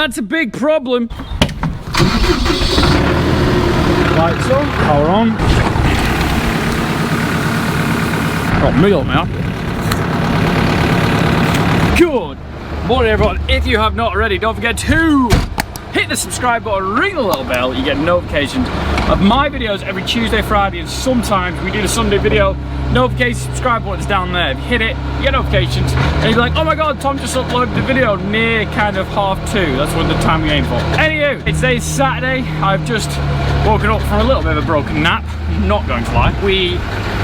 That's a big problem. Lights on, power on. Got me up now. Good morning, everyone. If you have not already, don't forget to hit the subscribe button, ring the little bell. You get notifications of my videos every Tuesday, Friday, and sometimes we do the Sunday video. Notification, subscribe button's down there. If you hit it, you get notifications, and you'll be like, oh my god, Tom just uploaded the video near kind of 2:30. That's what the time we aim for. Anywho, it's today's Saturday. I've just woken up from a little bit of a broken nap. Not going to lie. We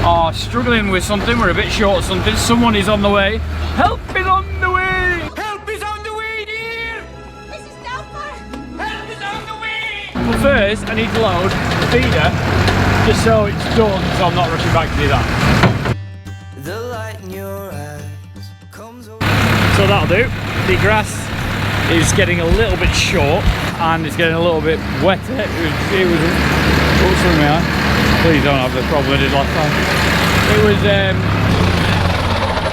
are struggling with something. We're a bit short of something. Someone is on the way. Help is on the way! Help is on the way, dear! This is Delphi! Help is on the way! But first, I need to load the feeder just so it's done, so I'm not rushing back to do that. The light in your eyes comes over. So that'll do. The grass is getting a little bit short and it's getting a little bit wetter. Please don't have the problem I did last time.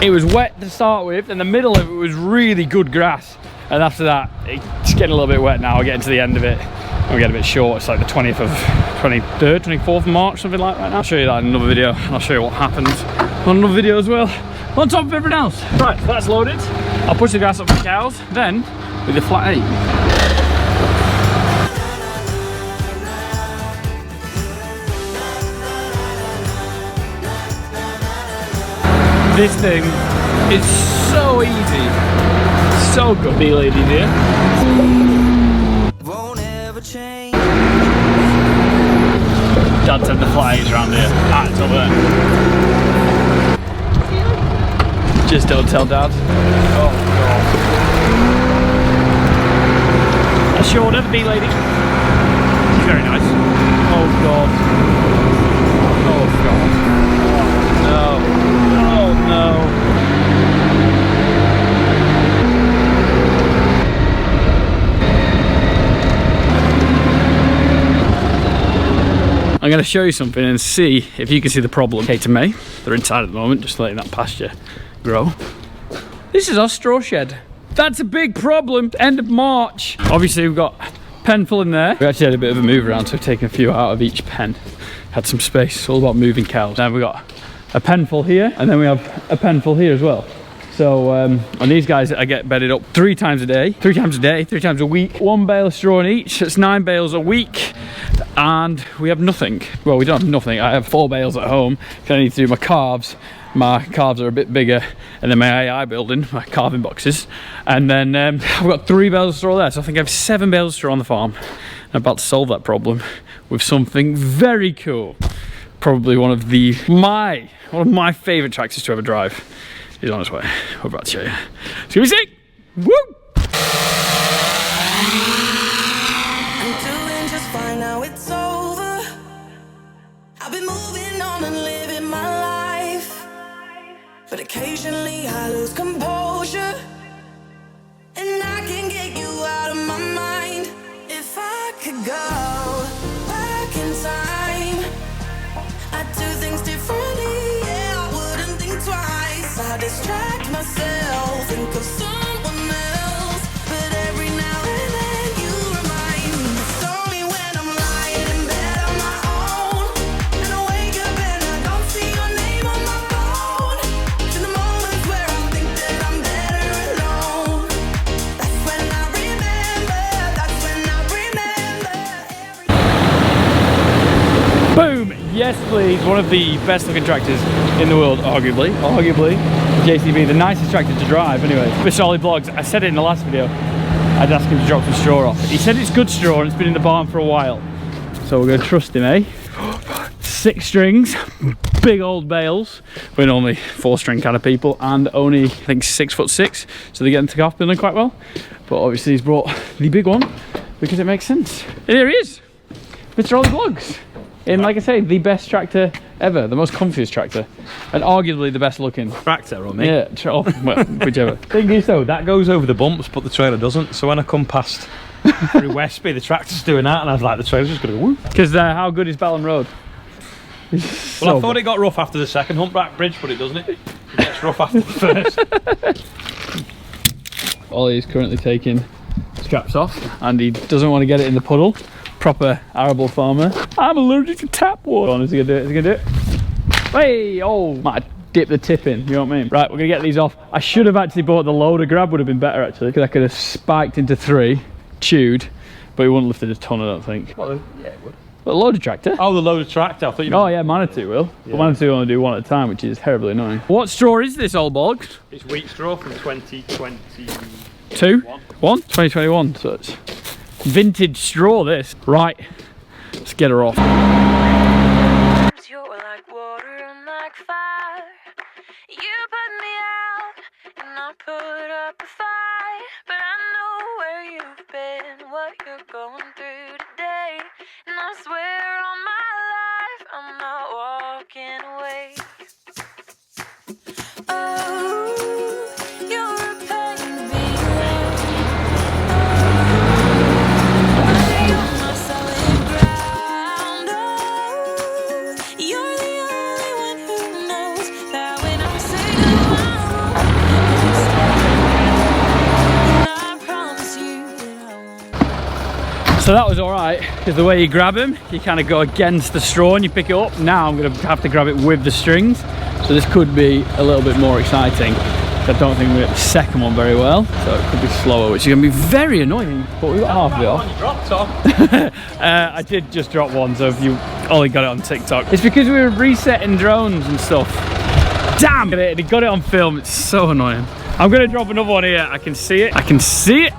It was wet to start with, and the middle of it was really good grass, and after that it's getting a little bit wet now. We're getting to the end of it. We get a bit short. It's like the 23rd, 24th of March, something like that now. I'll show you that in another video, and I'll show you what happens on another video as well, on top of everything else. Right, so that's loaded. I'll push the grass up for the cows, then with the flat 8. This thing is so easy, so good. Bee lady here. Won't ever change. Dad said the flat 8's around here. Ah, it's over there. Just don't tell Dad. Oh god. I showed her the bee lady. She's very nice. Oh god. Oh god. Oh no. Oh no. I'm going to show you something and see if you can see the problem. Kate and May, they're inside at the moment, just letting that pasture grow. This is our straw shed. That's a big problem. End of March. Obviously we've got a pen full in there. We actually had a bit of a move around, so we've taken a few out of each pen. Had some space. It's all about moving cows. Now we've got a pen full here, and then we have a pen full here as well. So on these guys I get bedded up 3 times a day, 3 times a week. 1 bale of straw in each. That's 9 bales a week. And we have nothing. Well, we don't have nothing. I have 4 bales at home. If I need to do my calves are a bit bigger, and then my AI building, my calving boxes, and then I've got 3 bales of straw there, so I think I have 7 bales of straw on the farm. I'm about to solve that problem with something very cool. Probably one of my favourite tractors to ever drive is on its way. We're about to show you. It's gonna be sick! Woo! Now it's over. I've been moving on and living my life, but occasionally I lose composure, and I can get you out of my mind. If I could go back in time, I'd do things differently. Yeah, I wouldn't think twice. I distract myself, think of someone else, but every now and then you remind me. It's only when I'm lying in bed on my own, and I wake up and I don't see your name on my phone. To the moments where I think that I'm better alone. That's when I remember. That's when I remember. Boom! Yes please, one of the best looking tractors in the world, arguably. JCB, the nicest tractor to drive anyway. Mr. Ollie Vlogs, I said it in the last video, I'd ask him to drop some straw off. He said it's good straw and it's been in the barn for a while. So we're going to trust him, eh? 6 strings, big old bales. We're only 4-string kind of people, and only, I think, 6'6", so they get into the calf building quite well. But obviously he's brought the big one because it makes sense. And here he is, Mr. Ollie Vlogs. In, like I say, the best tractor ever, the most comfiest tractor, and arguably the best looking. Tractor on me? Yeah, well, whichever. Thing is though, that goes over the bumps, but the trailer doesn't. So when I come past through Westby, the tractor's doing that, and I was like, the trailer's just going to go whoop. Because how good is Ballam Road? Well, I thought it got rough after the second humpback bridge, but it doesn't. It gets rough after the first. Ollie is currently taking straps off, and he doesn't want to get it in the puddle. Proper arable farmer. I'm allergic to tap water. Is he gonna do it? Is he gonna do it? Hey, oh, might dip the tip in, you know what I mean? Right, we're gonna get these off. I should have actually bought the loader grab, would have been better actually, because I could have spiked into 3, chewed, but it wouldn't lifted a ton, I don't think. Well, yeah, it would. But the loader tractor? Oh, the loader tractor. I thought you Oh yeah, Manitou will. Yeah. But Manitou only do one at a time, which is terribly annoying. What straw is this, old bog? It's wheat straw from 2022. 2021, so it's vintage straw this. Right, let's get her off. You're like water and like fire. You put me out and I put up a fight. But I know where you've been, what you're going through today. And I swear on my life, I'm not walking away. Oh, you're a pain to be around. Oh, you're my solid ground. Oh, you're the only one who knows that when I say goodbye, I promise you that I won't. So that was all right, because the way you grab him, you kind of go against the straw and you pick it up. Now I'm going to have to grab it with the strings. So this could be a little bit more exciting. I don't think we get the second one very well, so it could be slower, which is going to be very annoying. But we got half of it off. You dropped off. I did just drop one, so if you only got it on TikTok, it's because we were resetting drones and stuff. Damn it! He got it on film. It's so annoying. I'm going to drop another one here. I can see it. I can see it.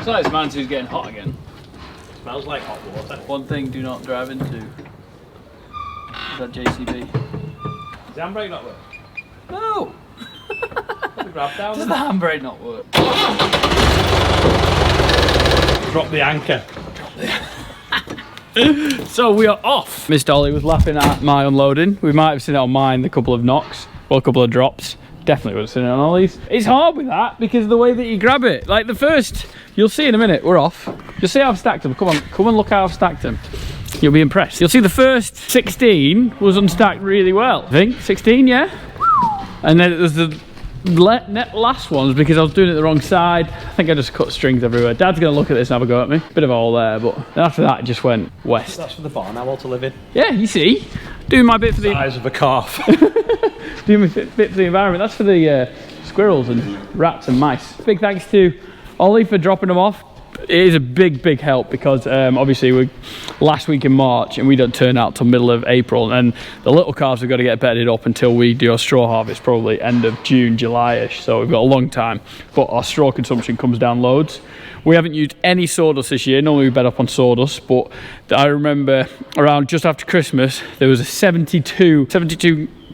Looks like this Manitou's getting hot again. Smells like hot water. One thing do not drive into is that JCB. Does the handbrake not work? No! Put the grab down. Does the handbrake not work? Drop the anchor. So we are off. Miss Dolly was laughing at my unloading. We might have seen it on mine, the couple of knocks, well, a couple of drops. Definitely would have seen it on Ollie's. It's hard with that because of the way that you grab it. Like the first, you'll see in a minute, we're off. You'll see how I've stacked them. Come on, come and look how I've stacked them. You'll be impressed. You'll see the first 16 was unstacked really well. I think 16, yeah? And then it was the last ones because I was doing it the wrong side. I think I just cut strings everywhere. Dad's gonna look at this and have a go at me. Bit of a hole there, but then after that it just went west. That's for the barn owl to live in. Yeah, you see, doing my bit for the size of a calf. doing my bit for the environment. That's for the squirrels and rats and mice. Big thanks to Ollie for dropping them off. It is a big help because obviously we're last week in March and we don't turn out till middle of April, and the little calves have got to get bedded up until we do our straw harvest, probably end of June, July-ish, so we've got a long time, but our straw consumption comes down loads. We haven't used any sawdust this year. Normally we bed up on sawdust, but I remember around just after Christmas there was a 72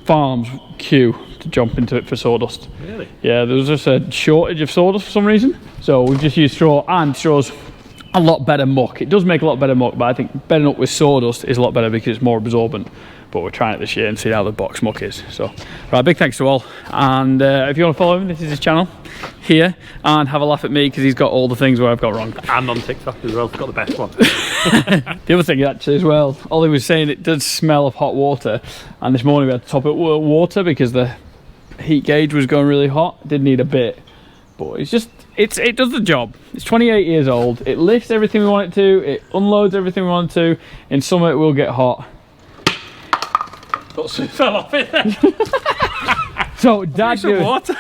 farms queue to jump into it for sawdust. Really? Yeah, there was just a shortage of sawdust for some reason. So we've just used straw, and straw's a lot better muck. It does make a lot better muck, but I think bedding up with sawdust is a lot better because it's more absorbent. But we're trying it this year and see how the box muck is. So, right, big thanks to all. And if you want to follow him, this is his channel here, and have a laugh at me because he's got all the things where I've got wrong. And on TikTok as well, got the best one. The other thing actually as well, Ollie was saying it does smell of hot water, and this morning we had to top it with water because the heat gauge was going really hot. It did need a bit, but it's just it does the job. It's 28 years old. It lifts everything we want it to. It unloads everything we want it to. In summer it will get hot. fell off it then. So Dad, water.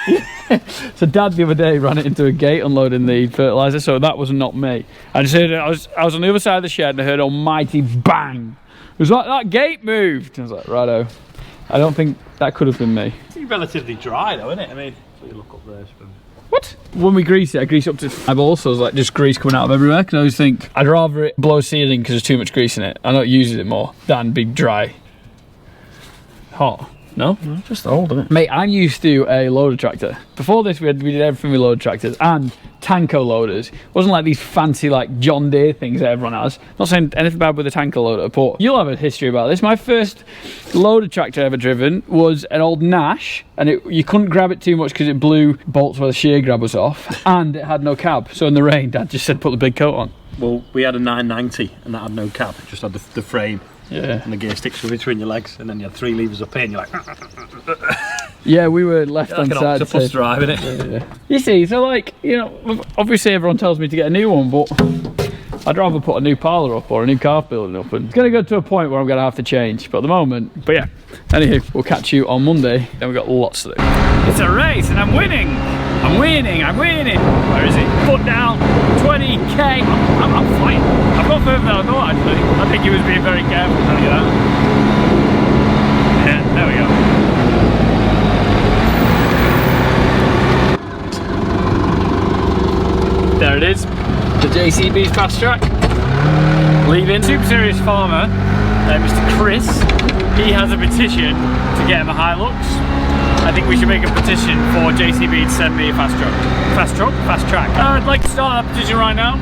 so Dad the other day ran it into a gate unloading the fertiliser. So that was not me. I just heard I was on the other side of the shed and I heard a mighty bang. It was like that gate moved. I was like, righto. I don't think that could have been me. It's relatively dry though, isn't it? I mean, so you look up there. What? When we grease it, I grease up to eyeballs, so there's like just grease coming out of everywhere. Because I always think I'd rather it blow ceiling because there's too much grease in it. I don't use it more than be dry. Hot. No? Just old, isn't it? Mate, I'm used to a loader tractor. Before this, we did everything with loader tractors and Tanko loaders. It wasn't like these fancy like John Deere things that everyone has. Not saying anything bad with a Tanko loader, but you'll have a history about this. My first loader tractor ever driven was an old Nash, and you couldn't grab it too much because it blew bolts where the shear grab was off, and it had no cab. So in the rain, Dad just said put the big coat on. Well, we had a 990 and that had no cab, it just had the frame. Yeah. And the gear sticks were between your legs, and then you had 3 levers up here, and you're like. Yeah, we were left on like side. An octopus driving it. Yeah. You see, so like, you know, obviously everyone tells me to get a new one, but I'd rather put a new parlour up or a new car building up, and it's going to go to a point where I'm going to have to change. But at the moment, but yeah. Anywho, we'll catch you on Monday. Then we've got lots to do. It's a race, and I'm winning. I'm winning. Where is he? Foot down, 20k. I'm flying. I've got further than I thought, actually. I think he was being very careful trying to get out. Yeah, there we go. There it is. The JCB Fasttrac. Leaving. Super serious farmer, Mr. Chris. He has a petition to get him a Hilux. I think we should make a petition for JCB to send me a Fasttrac. Fasttrac. I'd like to start that petition right now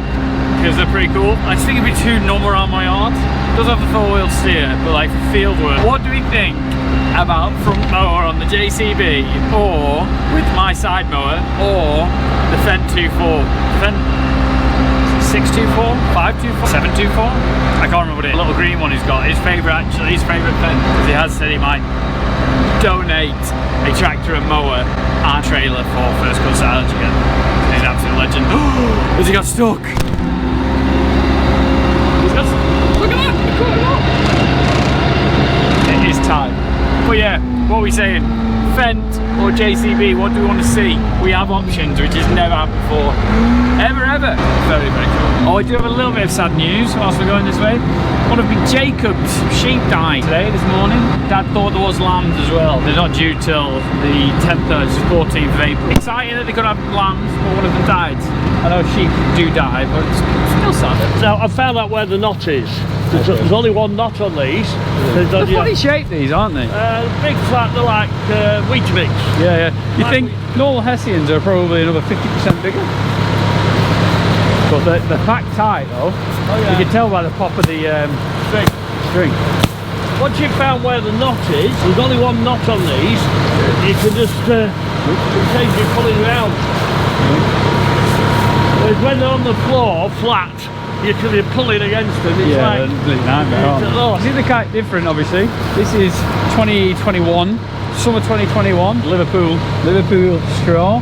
because they're pretty cool. I just think it'd be too numb around my yard. It does have the 4-wheel steer, but like for field work. What do we think about front mower on the JCB, or with my side mower, or the Fendt 2.4? Fendt 624, 524, 724? I can't remember what it is. The little green one he's got. His favourite actually, his favourite Fendt, because he has said he might donate a tractor and mower and trailer for First Cut Silage again. He's an absolute legend. Has he got stuck? Look at that! It is time. But yeah, what are we saying? Fendt or JCB, what do we want to see? We have options, which has never happened before. Ever. Very, very cool. Oh, I do have a little bit of sad news whilst we're going this way. One of Jacob's sheep died today, this morning. Dad thought there was lambs as well. They're not due till the 10th or 14th of April. Exciting that they could have lambs, but one of them died. I know sheep do die, but it's still sad. Now, I found out where the knot is. There's only one knot on these. They're funny shaped, these, aren't they? Big flat, they're like Weetabix. Yeah. You think normal Hessians are probably another 50% bigger? But they're packed tight though. Oh, yeah. You can tell by the pop of the string. Once you've found where the knot is, there's only one knot on these. You can just change your pulling round. Whereas when they're on the floor, flat, you can be pulling against them. It's like, See, they're quite different, obviously. This is 2021, summer 2021, Liverpool straw.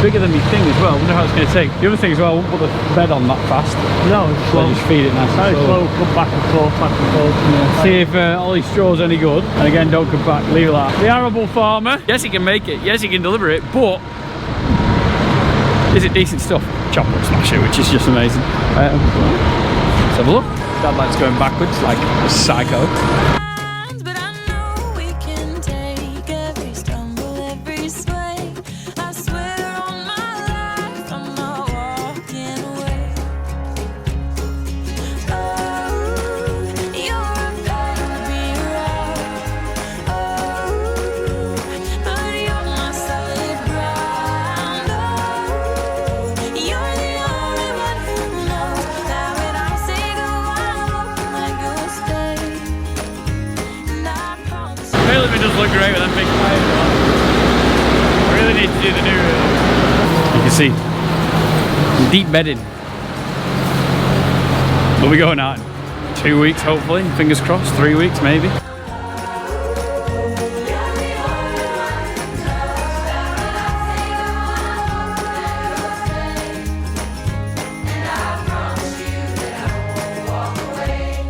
Bigger than you think as well. I wonder how it's going to take. The other thing as well, I won't put the bed on that fast. No, it's slow. Just feed it nice and slow. Come back and forth. Yeah. See if Ollie's straw's any good. And again, don't come back, leave it like that. The arable farmer, yes he can make it, yes he can deliver it, but is it decent stuff? Chop wood smasher, which is just amazing. Let's have a look. Dad likes going backwards like a psycho. But I know we can take every stumble, every sway. I swear on my life, I'm not walking away. Oh, you're a baby rock. Oh, but you're my solid ground. Oh, you're the only one who knows that when I say go, I go stay. And I promise. It does look great with them big tires on. I really need to do the new. You can see deep bedding. We'll be going out in 2 weeks, hopefully. Fingers crossed. 3 weeks, maybe.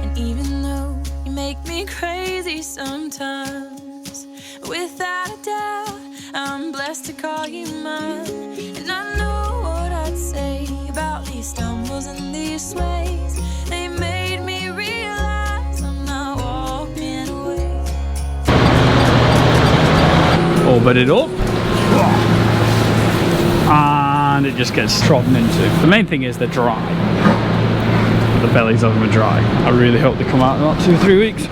And even though you make me crazy sometimes, sometimes. Without a doubt, I'm blessed to call you mine. And I know what I'd say about these stumbles and these sways. They made me realize I'm not walking away. All bedded up. And it just gets trodden into. The main thing is they're dry. The bellies of them are dry. I really hope they come out in about 2 or 3 weeks.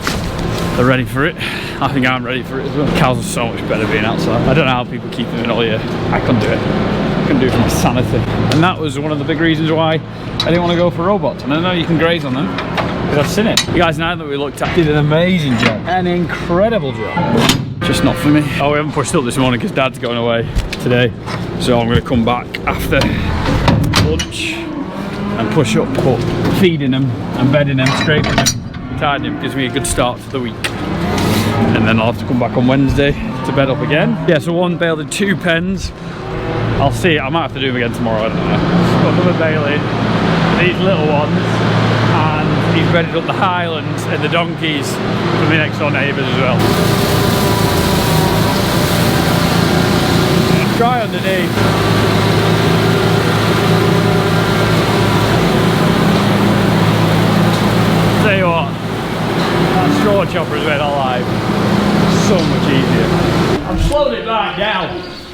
They're ready for it. I think I'm ready for it as well. Cows are so much better being outside. I don't know how people keep them in all year. I couldn't do it. I couldn't do it for my sanity. And that was one of the big reasons why I didn't want to go for robots. And I know you can graze on them, but I've seen it. You guys now that we looked at did an amazing job. An incredible job. Just not for me. Oh, we haven't pushed up this morning because Dad's going away today. So I'm going to come back after lunch and push up, but feeding them and bedding them, scraping them, tidying them gives me a good start to the week. And then I'll have to come back on Wednesday to bed up again. Yeah, so one baled in 2 pens. I'll see, I might have to do them again tomorrow, I don't know. Got another bale in, these little ones, and he's bedded up the Highlands and the donkeys for my next door neighbours as well. Dry underneath. Tell you what, that straw chopper's made our life so much easier. I've slowed it right down.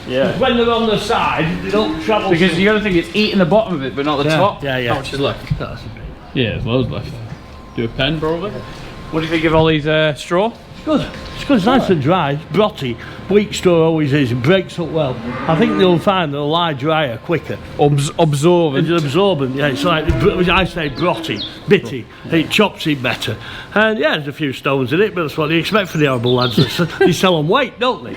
Yeah. When they're on the side, they don't travel. Because you got to think it's eating the bottom of it, but not the top. Yeah, yeah. How much is left? That's a bit. Yeah, there's loads left. Do a pen probably. What do you think of all these straw? Good. It's good. It's nice and dry. It's brotty. Weak straw always is. It breaks up well. I think they'll find they'll lie drier quicker. Absorbent. It's absorbent. Yeah, it's like I say brotty, bitty. It chops it better. And yeah, there's a few stones in it, but that's what they expect for the horrible lads. They sell them weight, don't they?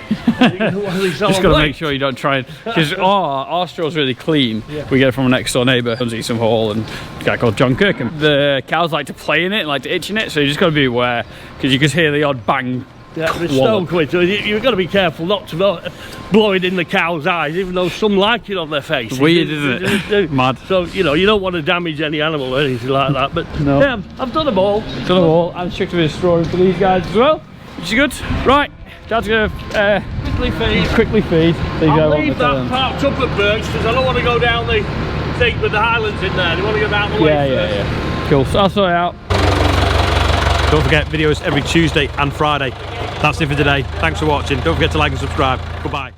Just got to make sure you don't try and, because our straw's really clean. Yeah. We get it from a next door neighbour, comes eat some Hall, and a guy called John Kirkham. The cows like to play in it, like to itch in it, so you just got to be aware, because you can hear the odd bang. Yeah, the stone quid. You've got to be careful not to blow it in the cow's eyes, even though some like it on their face. Weird, isn't it? Mad. So you know you don't want to damage any animal or anything like that. But no. Yeah, I've done them all. Done them all. And chucked a bit of straw in for these guys as well, which is good. Right, Dad's gonna quickly feed. I'll leave that parked up at Birks because I don't want to go down the thing with the Highlands in there. They want to go down the way first. Yeah. Cool. So I'll sort it out. Don't forget, videos every Tuesday and Friday. That's it for today. Thanks for watching. Don't forget to like and subscribe. Goodbye.